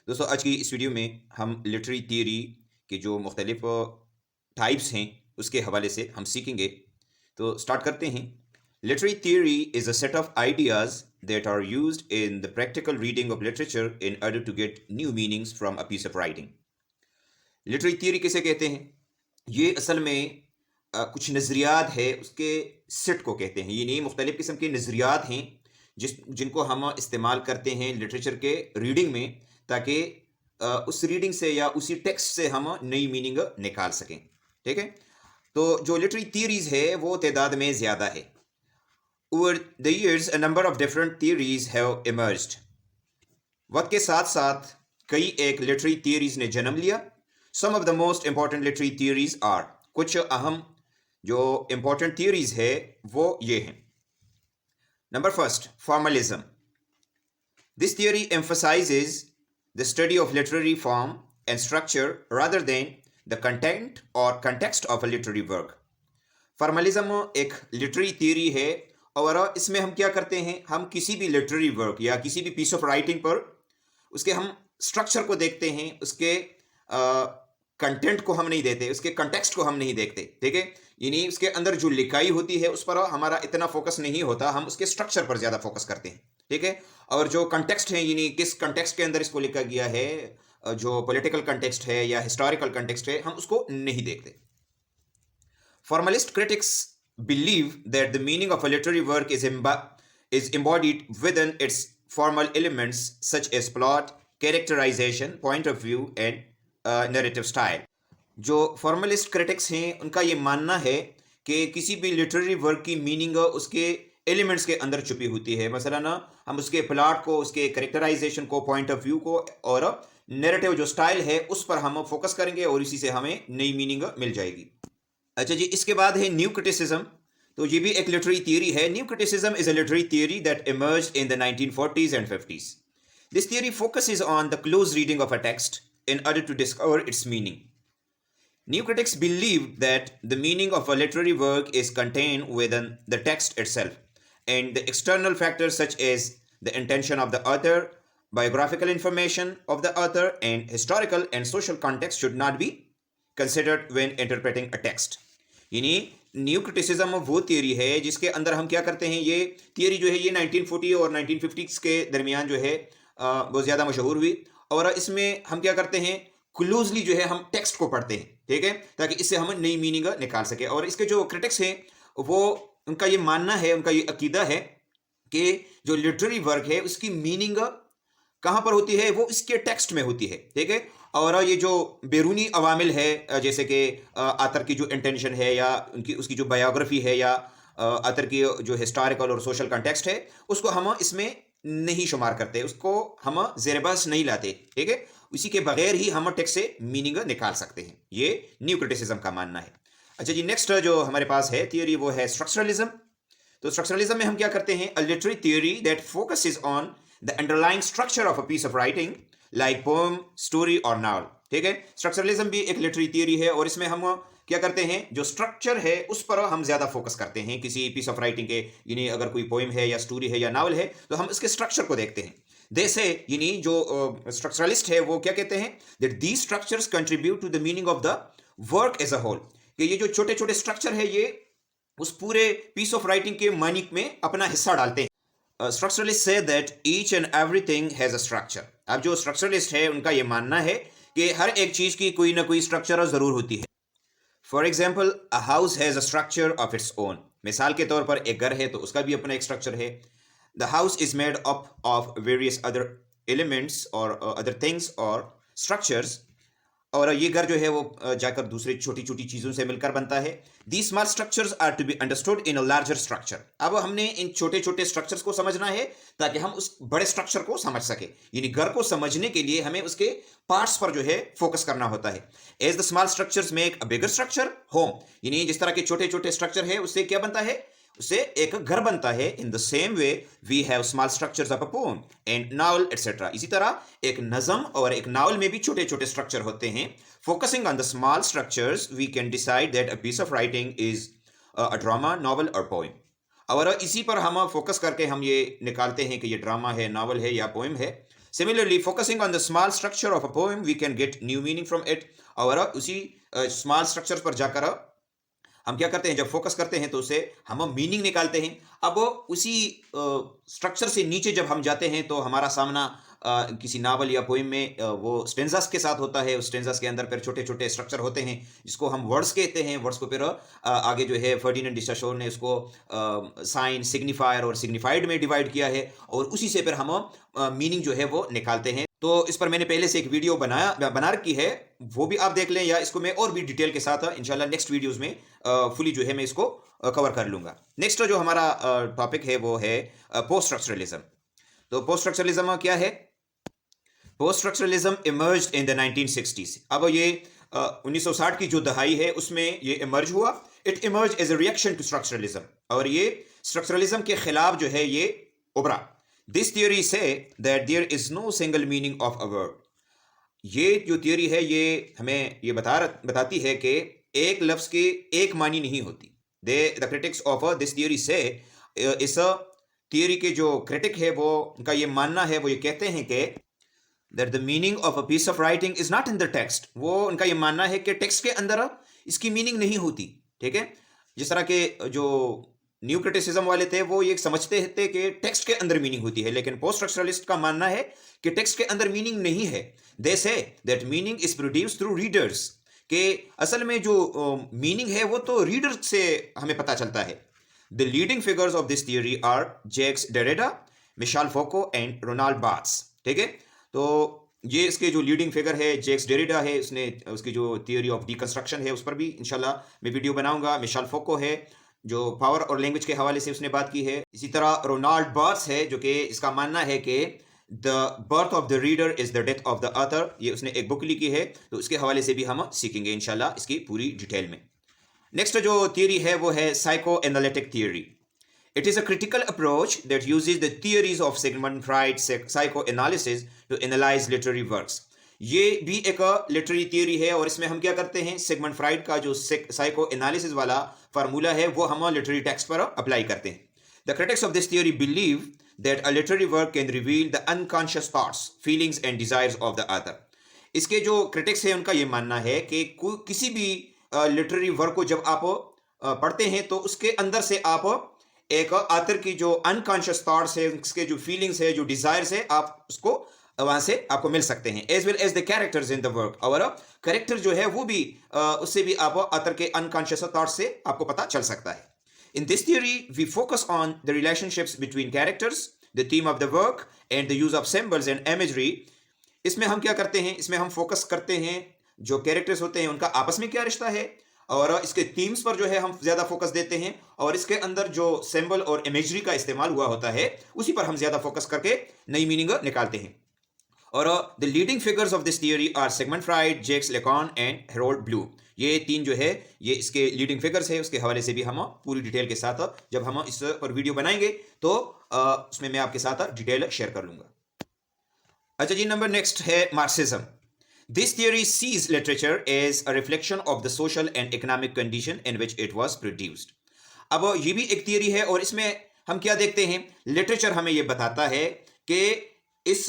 दोस्तों आज की इस वीडियो में हम लिटरेरी थियरी के जो मुख्तलिफ टाइप्स हैं उसके हवाले से हम सीखेंगे। तो स्टार्ट करते हैं। Literary theory is a set of ideas that are used in the practical reading of literature in order to get new meanings from a piece of writing. Literary theory किसे कहते हैं? ये असल में कुछ नज़रियात है उसके सेट को कहते हैं। ये नहीं, मुख्तलिफ़ किस्म के नज़रियात हैं जिनको हम इस्तेमाल करते हैं लिटरेचर के रीडिंग में, ताकि उस रीडिंग से या उसी टेक्स्ट से हम नई मीनिंग निकाल सकें। ठीक है? तो जो लिटरेरी थियरीज़ है वो तादाद में ज़्यादा है। Over the years a number of different theories have emerged. वक्त के साथ साथ कई एक लिटरेरी थियरीज़ ने जन्म लिया। Some of the most important literary theories are, कुछ अहम जो इंपॉर्टेंट थियरीज़ है वो ये हैं। Number first, formalism. This theory emphasizes the study of literary form and structure rather than the content or context of a literary work. Formalism एक literary theory है और इसमें हम क्या करते हैं, हम किसी भी लिटरेरी वर्क या किसी भी पीस ऑफ राइटिंग पर उसके हम स्ट्रक्चर को देखते हैं, उसके कंटेंट को हम नहीं देते, उसके कंटेक्स्ट को हम नहीं देखते। ठीक है? यानी उसके अंदर जो लिखाई होती है उस पर हमारा इतना फोकस नहीं होता, हम उसके स्ट्रक्चर पर ज़्यादा फोकस करते हैं। ठीक है? और जो कंटेक्स्ट है, यानी किस कंटेक्स्ट के अंदर इसको लिखा गया है, जो पॉलिटिकल कंटेक्स्ट है या हिस्टोरिकल कंटेक्स्ट है, हम उसको नहीं देखते। Formalist critics believe that the meaning of a literary work is embodied within its formal elements such as plot, characterization, point of view and narrative style. जो फॉर्मलिस्ट क्रिटिक्स हैं उनका ये मानना है कि किसी भी लिटरेरी वर्क की मीनिंग उसके एलिमेंट्स के अंदर छुपी होती है। मसलन हम उसके प्लॉट को, उसके कैरेक्टराइजेशन को, पॉइंट ऑफ व्यू को और नैरेटिव जो स्टाइल है उस पर हम फोकस करेंगे और इसी से हमें नई मीनिंग मिल जाएगी। अच्छा जी, इसके बाद है न्यू क्रिटिसिज्म। तो ये भी एक लिटरेरी थियरी है। New criticism is a literary theory that emerged in the 1940s and 50s. This theory focuses on the close reading of a text in order to discover its meaning. New critics believe that the meaning of a literary work is contained within the text itself, and the external factors such as the intention of the author, biographical information of the author, and historical and social context should not be considered when interpreting a text. यानी new criticism वो theory है जिसके अंदर हम क्या करते हैं, ये थियरी जो है ये 1940 और 1950 के दरमियान जो है बहुत ज़्यादा मशहूर हुई। और इसमें हम क्या करते हैं, क्लोजली जो है हम टेक्स्ट को पढ़ते हैं। ठीक है? ताकि इससे हम नई मीनिंग निकाल सके। और इसके जो क्रिटिक्स हैं वो, उनका ये मानना है, उनका ये अकीदा है कि जो लिटरेरी वर्क है उसकी मीनिंग कहाँ पर होती है, वो इसके टेक्स्ट में होती है। ठीक है? और ये जो बैरूनी अवामिल है, जैसे कि आतर की जो इंटेंशन है या उनकी उसकी जो बायोग्राफी है या आतर की जो हिस्टोरिकल और सोशल कंटेक्स्ट है, उसको हम इसमें नहीं शुमार करते, उसको हम ज़ेर बहस नहीं लाते। ठीक है? इसी के बगैर ही हम टेक्स्ट से मीनिंग निकाल सकते हैं। ये न्यू क्रिटिसिज्म का मानना है। अच्छा जी, नेक्स्ट जो हमारे पास है थियरी वो है स्ट्रक्चरलिज्म। तो स्ट्रक्चरलिज्म में हम क्या करते हैं, a literary theory that focuses on the underlying structure of a piece of writing like poem, story और नावल। ठीक है? स्ट्रक्चरलिज्म भी एक लिटरेरी थियरी है और इसमें हम क्या करते हैं, जो स्ट्रक्चर है उस पर हम ज्यादा फोकस करते हैं किसी पीस ऑफ राइटिंग के। यानी अगर कोई पोएम है या स्टोरी है या नावल है तो हम इसके स्ट्रक्चर को देखते हैं। जैसे यानी जो स्ट्रक्चरलिस्ट है वो क्या कहते हैं, that these structures contribute to the meaning of the work as a whole. कि ये जो छोटे छोटे स्ट्रक्चर है ये उस पूरे पीस ऑफ राइटिंग के मानी में अपना हिस्सा डालते हैं। Structuralist say that each and everything has a structure. अब जो स्ट्रक्चरलिस्ट है उनका ये मानना है कि हर एक चीज की कोई ना कोई स्ट्रक्चर जरूर होती है। For example, a house has a structure of its own. मिसाल के तौर पर एक घर है तो उसका भी अपना एक स्ट्रक्चर है। The house is made up of various other elements और अदर थिंग्स और स्ट्रक्चर्स। और ये घर जो है वो जाकर दूसरे छोटी छोटी चीज़ों से मिलकर बनता है। The small structures are to be understood in a larger structure. अब हमने इन छोटे छोटे स्ट्रक्चर्स को समझना है ताकि हम उस बड़े स्ट्रक्चर को समझ सके। यानी घर को समझने के लिए हमें उसके पार्ट्स पर जो है फोकस करना होता है। As the small structures make a bigger structure home. यानी जिस तरह के छोटे छोटे स्ट्रक्चर है उससे क्या बनता है, उससे एक घर बनता है। In the same way we have small structures of a poem and novel etcetera. इसी तरह एक नज़म और एक नावल में भी छोटे छोटे स्ट्रक्चर होते हैं। Focusing on the small structures we can decide that a piece of writing is a drama, novel और पोएम। और इसी पर हम फोकस करके हम ये निकालते हैं कि ये ड्रामा है, नावल है या पोएम है। Similarly, focusing on the small structure of a poem, we can get new meaning from it. और उसी स्मॉल स्ट्रक्चर पर जाकर हम क्या करते हैं, जब फोकस करते हैं तो उसे हम मीनिंग निकालते हैं। अब उसी स्ट्रक्चर से नीचे जब हम जाते हैं तो हमारा सामना किसी नावल या पोइम में वो स्टेंजास के साथ होता है। उस स्टेंजास के अंदर फिर छोटे छोटे स्ट्रक्चर होते हैं जिसको हम वर्ड्स कहते हैं। वर्ड्स को फिर आगे जो है फर्डिनेंड डी सशोर ने उसको साइन, सिग्निफायर और सिग्निफाइड में डिवाइड किया है और उसी से फिर हम मीनिंग जो है वो निकालते हैं। तो इस पर मैंने पहले से एक वीडियो बना रखी है, वो भी आप देख लें, या इसको मैं और भी डिटेल के साथ इंशाल्लाह नेक्स्ट वीडियोस में फुली जो है मैं इसको कवर कर लूंगा। नेक्स्ट जो हमारा टॉपिक है वो है पोस्ट स्ट्रक्चरलिज्म। तो पोस्ट स्ट्रक्चरलिज्म क्या है? Post structuralism emerged in the 1960s। अब ये 1960 की जो दहाई है उसमें ये इमर्ज हुआ। It emerge as a reaction to structuralism, और ये स्ट्रक्चरलिज्म के खिलाफ जो है ये उभरा। This theory says that there is no single meaning of a word. ये जो थियोरी है ये हमें ये बताती है कि एक लफ्ज की एक मानी नहीं होती। The critics of this theory से, इस थियोरी के जो क्रिटिक है वो उनका ये मानना है, वो ये कहते हैं कि that the meaning of a piece of writing is not in the text. वो उनका ये मानना है कि टेक्स्ट के अंदर इसकी मीनिंग नहीं होती। ठीक है, जिस तरह के जो न्यू क्रिटिसिज्म वाले थे वो ये समझते थे कि टेक्स्ट के अंदर मीनिंग होती है, लेकिन पोस्ट स्ट्रक्चरलिस्ट का मानना है कि टेक्स्ट के अंदर मीनिंग नहीं है। They say that meaning is produced through readers, कि असल में जो मीनिंग है वो तो रीडर से हमें पता चलता है। The leading figures of this theory are Jacques Derrida, Michel Foucault and Roland Barthes. ठीक है, तो ये इसके जो लीडिंग फिगर है जैक्स डेरिडा है, उसने उसकी जो थियोरी ऑफ डिकंस्ट्रक्शन है उस पर भी इंशाल्लाह मैं वीडियो बनाऊंगा। मिशेल फोको है जो पावर और लैंग्वेज के हवाले से उसने बात की है। इसी तरह रोनाल्ड बार्थ्स है जो कि इसका मानना है कि the birth of the reader is the death of the author. ये उसने एक बुक लिखी है, तो उसके हवाले से भी हम सीखेंगे इंशाल्लाह इसकी पूरी डिटेल में। नेक्स्ट जो थियोरी है वो है psycho analytic theory. It is a critical approach that uses the theories of Sigmund Freud's psychoanalysis to analyze literary works. ये भी एक लिटरेरी थियोरी है और इसमें हम क्या करते हैं, सिगमंड फ्राइड का जो साइको एनालिसिस वाला फार्मूला है वो हम लिटरेरी टेक्स्ट पर अप्लाई करते हैं। The critics of this theory believe that a literary work can reveal the unconscious thoughts, feelings and desires of the author. इसके जो क्रिटिक्स है उनका ये मानना है कि किसी भी लिटरेरी वर्क को जब आप पढ़ते हैं तो उसके अंदर से आप एक ऑथर की जो अनकॉन्शियस थॉट्स है, उसके जो फीलिंग्स है, जो डिजायर्स है, आप उसको वहां से आपको मिल सकते हैं। As well as the characters in the work, और कैरेक्टर जो है वो भी उससे भी आप ऑथर के अनकॉन्शियस थॉट्स से आपको पता चल सकता है। In this theory we focus on the relationships between characters, the theme of the work and the use of symbols and imagery. इसमें हम क्या करते हैं, इसमें हम फोकस करते हैं जो कैरेक्टर्स होते हैं उनका आपस में क्या रिश्ता है, और इसके थीम्स पर जो है हम ज्यादा फोकस देते हैं, और इसके अंदर जो सिंबल और इमेजरी का इस्तेमाल हुआ होता है उसी पर हम ज्यादा फोकस करके नई मीनिंग निकालते हैं। और the leading figures of this theory are Sigmund Freud, Jacques Lacan and Harold Bloom. ये तीन जो है ये इसके लीडिंग फिगर्स है, उसके हवाले से भी हम पूरी डिटेल के साथ जब हम इस पर वीडियो बनाएंगे तो उसमें मैं आपके साथ डिटेल शेयर कर लूंगा। अच्छा जी, नंबर नेक्स्ट है Marxism. This theory sees literature as a reflection of the social and economic condition in which it was produced. अब ये भी एक थियोरी है और इसमें हम क्या देखते हैं, लिटरेचर हमें ये बताता है कि इस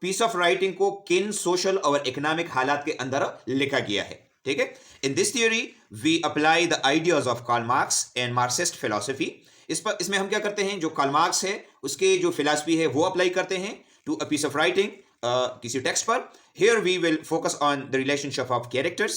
पीस ऑफ राइटिंग को किन सोशल और इकोनॉमिक हालात के अंदर लिखा गया है। ठीक है, in this theory we apply the ideas of Karl Marx and Marxist philosophy. इसमें हम क्या करते हैं, जो कार्ल मार्क्स है उसके जो फिलॉसफी है वो अप्लाई करते हैं to a piece of writing, किसी टेक्स्ट पर। Here we will focus on the relationship of characters.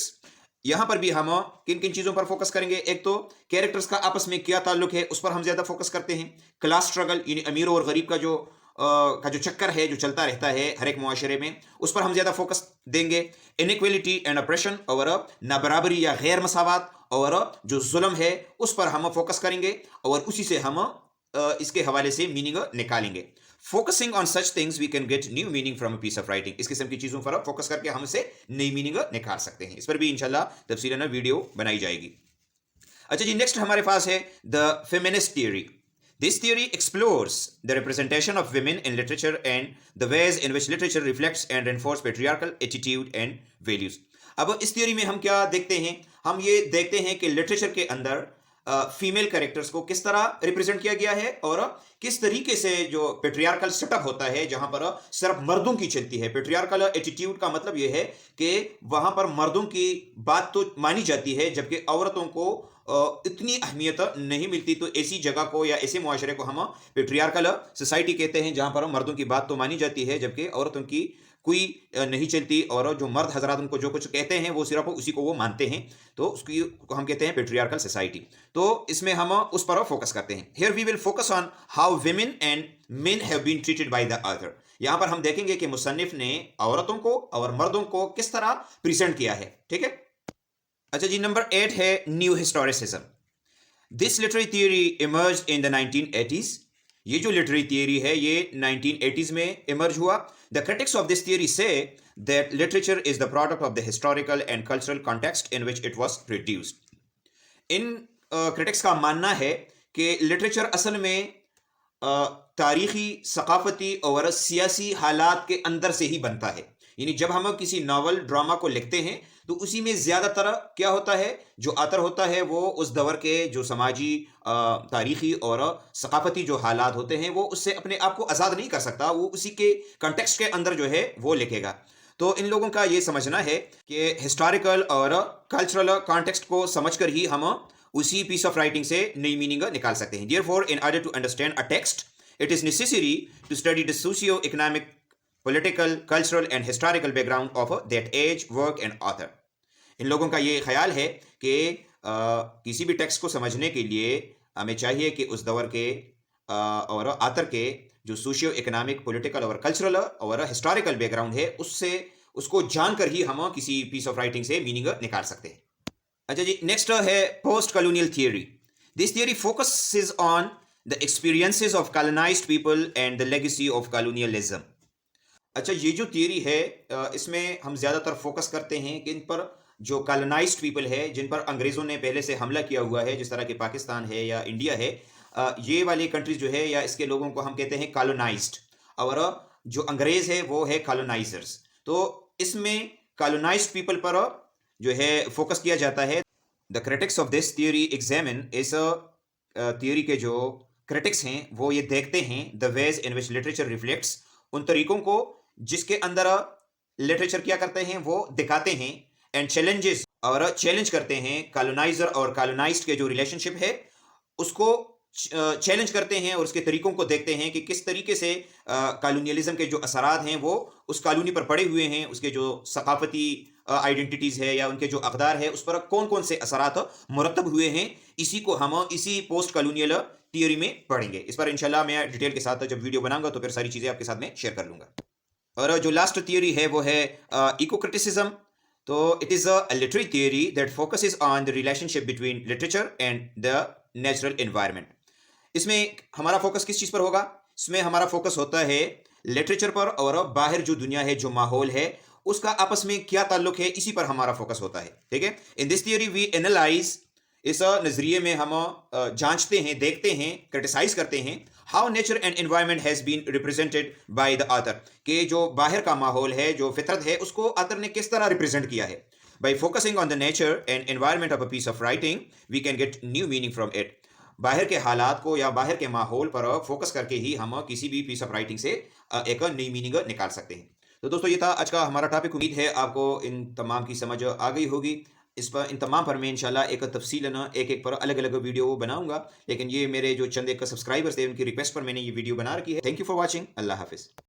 यहाँ पर भी हम किन किन चीजों पर फोकस करेंगे, एक तो कैरेक्टर्स का आपस में क्या ताल्लुक है उस पर हम ज्यादा फोकस करते हैं। क्लास स्ट्रगल यानी अमीर और गरीब का जो चक्कर है जो चलता रहता है हर एक मुआशरे में, उस पर हम ज्यादा फोकस देंगे। इनइक्वलिटी एंड ऑप्रेशन, और नाबराबरी या गैर मसावत और जो जुल्म है उस पर हम फोकस करेंगे और उसी से हम इसके हवाले से मीनिंग निकालेंगे। Focusing on such things we can get new meaning from a piece of writing. इस किस्म की चीजों पर फोकस करके हम इसे नई मीनिंग निकाल सकते हैं। इस पर भी इंशाल्लाह तफसीलन वीडियो बनाई जाएगी। अच्छा जी, नेक्स्ट हमारे पास है the feminist theory. This theory explores the representation of women in literature and the ways in which literature reflects and reinforces patriarchal attitude and values. अब इस थियोरी में हम क्या देखते हैं, हम ये देखते हैं कि लिटरेचर के अंदर फीमेल कैरेक्टर्स को किस तरह रिप्रेजेंट किया गया है और किस तरीके से जो पेट्रियार्कल सेटअप होता है जहां पर सिर्फ मर्दों की चलती है। पेट्रियार्कल एटीट्यूड का मतलब यह है कि वहां पर मर्दों की बात तो मानी जाती है जबकि औरतों को इतनी अहमियत नहीं मिलती। तो ऐसी जगह को या ऐसे मुआशरे को हम पेट्रियार्कल सोसाइटी कहते हैं जहां पर मर्दों की बात तो मानी जाती है जबकि औरतों की कोई नहीं चलती और जो मर्द हजरात उनको जो कुछ कहते हैं वो सिर्फ उसी को वो मानते हैं। तो उसकी को हम कहते हैं पेट्रियार्कल सोसाइटी। तो इसमें हम उस पर फोकस करते हैं। Here we will focus on how women and men have been treated by the other. यहां पर हम देखेंगे कि मुसन्निफ ने औरतों को और मर्दों को किस तरह प्रेजेंट किया है। ठीक है। अच्छा जी, नंबर 8 है new historicism. This literary theory emerged in the 1980s। ये जो लिटरेरी थियरी है ये 1980s में इमर्ज हुआ। The critics of this theory say that literature is the product of the historical and cultural context in which it was produced. In critics का मानना है कि लिटरेचर असल में तारीखी, सकाफती और सियासी हालात के अंदर से ही बनता है। यानी जब हम किसी नावल, ड्रामा को लिखते हैं तो उसी में ज़्यादातर क्या होता है, जो आतर होता है वो उस दौर के जो समाजी, तारीखी और सकाफती जो हालात होते हैं वो उससे अपने आप को आज़ाद नहीं कर सकता। वो उसी के कंटेक्स्ट के अंदर जो है वो लिखेगा। तो इन लोगों का ये समझना है कि हिस्टोरिकल और कल्चरल कॉन्टेक्स्ट को समझकर ही हम उसी पीस ऑफ राइटिंग से नई मीनिंग निकाल सकते हैं। Therefore, in order to understand a text, it is necessary to study the socio-economic, political, cultural and historical background of that age, work and author. इन लोगों का ये ख्याल है कि किसी भी टेक्स्ट को समझने के लिए हमें चाहिए कि उस दौर के और आतर के जो सोशियो इकोनॉमिक, पॉलिटिकल और कल्चरल और हिस्टोरिकल बैकग्राउंड है उससे उसको जानकर ही हम किसी पीस ऑफ राइटिंग से मीनिंग निकाल सकते हैं। अच्छा जी, नेक्स्ट है post colonial theory. This theory focuses on the experiences of colonised people and the legacy of colonialism. अच्छा, ये जो थियरी है इसमें हम ज़्यादातर फोकस करते हैं कि इन पर जो कॉलोनाइज्ड पीपल है, जिन पर अंग्रेज़ों ने पहले से हमला किया हुआ है, जिस तरह कि पाकिस्तान है या इंडिया है, ये वाली कंट्रीज जो है या इसके लोगों को हम कहते हैं कॉलोनाइज्ड और जो अंग्रेज़ है वो है कॉलोनाइजर्स। तो इसमें कॉलोनाइज्ड पीपल पर जो है फोकस किया जाता है। The critics of this theory examine इस थियरी के जो क्रिटिक्स हैं वो ये देखते हैं the ways in which literature reflects, उन तरीकों को जिसके अंदर लिटरेचर क्या करते हैं वो दिखाते हैं, एंड चैलेंजेस और चैलेंज करते हैं कॉलोनाइजर और कॉलोनाइज्ड के जो रिलेशनशिप है उसको चैलेंज करते हैं और उसके तरीकों को देखते हैं कि किस तरीके से कॉलोनियलिज्म के जो असरात हैं वो उस कॉलोनी पर पड़े हुए हैं, उसके जो सकाफती आइडेंटिटीज़ है या उनके जो अक़दार है उस पर कौन कौन से असरात मुरतब हुए हैं। इसी को हम इसी पोस्ट कॉलोनियल थियरी में पढ़ेंगे। इस पर इंशाल्लाह मैं डिटेल के साथ जब वीडियो बनाऊंगा तो फिर सारी चीज़ें आपके साथ में शेयर कर लूँगा। और जो लास्ट थियरी है वो है इको क्रिटिसिज्म। तो it is a literary theory that focuses on the relationship between literature and the natural environment. इसमें हमारा फोकस किस चीज़ पर होगा? इसमें हमारा फोकस होता है लिटरेचर पर और बाहर जो दुनिया है, जो माहौल है, उसका आपस में क्या ताल्लुक है, इसी पर हमारा फोकस होता है। ठीक है। In this theory we analyse, इस नज़रिए में हम जांचते हैं, देखते हैं, क्रिटिसाइज करते हैं how nature and environment has been represented by the author, कि जो बाहर का माहौल है, जो फितरत है, उसको ऑथर ने किस तरह रिप्रेजेंट किया है। By focusing on the nature and environment of a piece of writing we can get new meaning from it. बाहर के हालात को या बाहर के माहौल पर फोकस करके ही हम किसी भी पीस ऑफ राइटिंग से एक नई मीनिंग निकाल सकते हैं। तो दोस्तों ये था आज का हमारा टॉपिक। उम्मीद है आपको इन तमाम की समझ आ गई होगी। इस पर इन तमाम पर मैं इंशाल्लाह एक तफसीलन एक एक पर अलग अलग वीडियो बनाऊंगा, लेकिन ये मेरे जो चंद एक सब्सक्राइबर्स थे उनकी रिक्वेस्ट पर मैंने ये वीडियो बना रखी है। Thank you for watching. अल्लाह हाफिज़।